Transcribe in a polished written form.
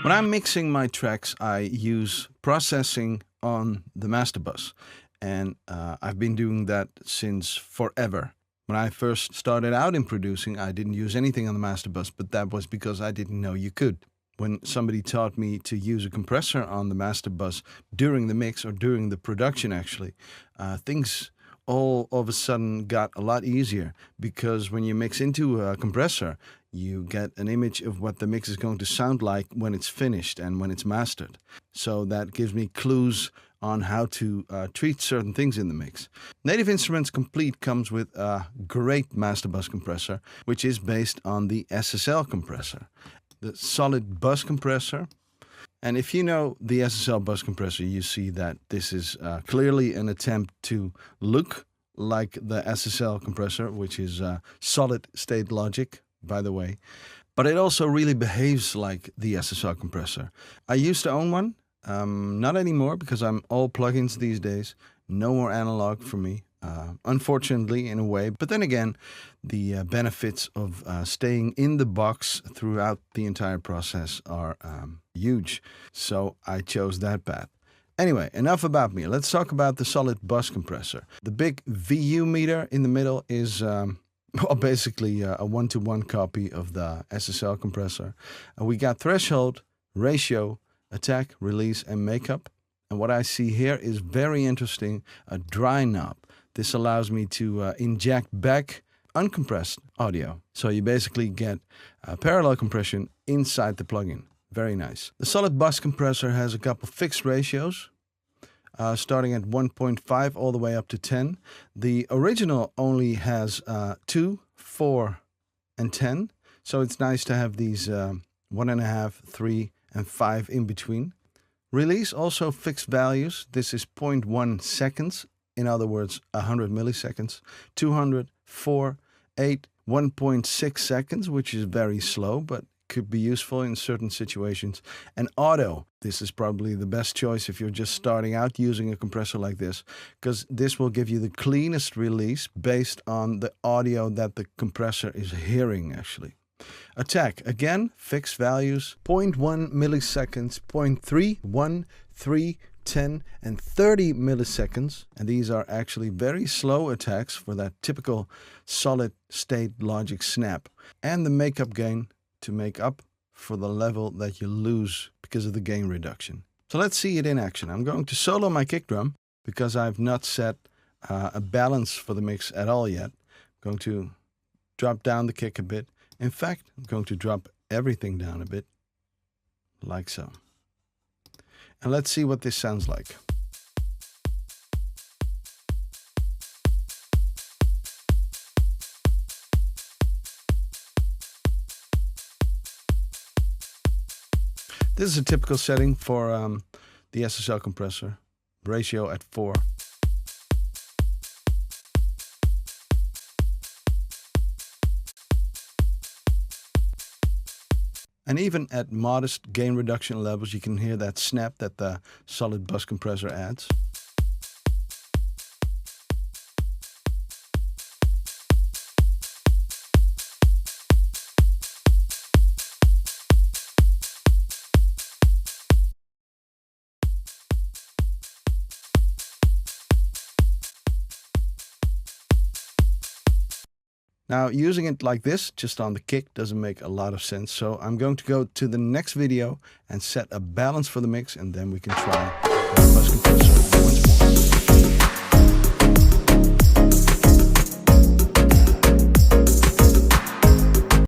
When I'm mixing my tracks, I use processing on the master bus, and I've been doing that since forever. When I first started out in producing, I didn't use anything on the master bus, but that was because I didn't know you could. When somebody taught me to use a compressor on the master bus during the mix or during the production, actually, things all of a sudden got a lot easier, because when you mix into a compressor, you get an image of what the mix is going to sound like when it's finished and when it's mastered. So that gives me clues on how to treat certain things in the mix. Native Instruments Complete comes with a great master bus compressor, which is based on the SSL compressor, the solid bus compressor. And if you know the SSL bus compressor, you see that this is clearly an attempt to look like the SSL compressor, which is solid state logic, by the way. But it also really behaves like the SSL compressor. I used to own one, not anymore, because I'm all plugins these days. No more analog for me, unfortunately, in a way. But then again, the benefits of staying in the box throughout the entire process are huge. So I chose that path. Anyway, enough about me. Let's talk about the solid bus compressor. The big VU meter in the middle is well, basically a one-to-one copy of the SSL compressor. We got threshold, ratio, attack, release, and makeup. And what I see here is very interesting, a dry knob. This allows me to inject back uncompressed audio. So you basically get parallel compression inside the plugin. Very nice. The solid bus compressor has a couple fixed ratios, starting at 1.5 all the way up to 10. The original only has 2, 4, and 10. So it's nice to have these 1.5, 3, and 5 in between. Release also fixed values. This is 0.1 seconds. In other words, 100 milliseconds. 200, 4, 8, 1.6 seconds, which is very slow, but could be useful in certain situations. And auto, this is probably the best choice if you're just starting out using a compressor like this, because this will give you the cleanest release based on the audio that the compressor is hearing, actually. Attack, again, fixed values, 0.1 milliseconds, 0.3, 1, 3, 10, and 30 milliseconds. And these are actually very slow attacks for that typical solid state logic snap. And the makeup gain, to make up for the level that you lose because of the gain reduction. So let's see it in action. I'm going to solo my kick drum because I've not set a balance for the mix at all yet. I'm going to drop down the kick a bit. In fact, I'm going to drop everything down a bit, like so. And let's see what this sounds like. This is a typical setting for the SSL compressor, ratio at 4. And even at modest gain reduction levels, you can hear that snap that the solid bus compressor adds. Now, using it like this, just on the kick, doesn't make a lot of sense. So I'm going to go to the next video and set a balance for the mix, and then we can try the bus compressor.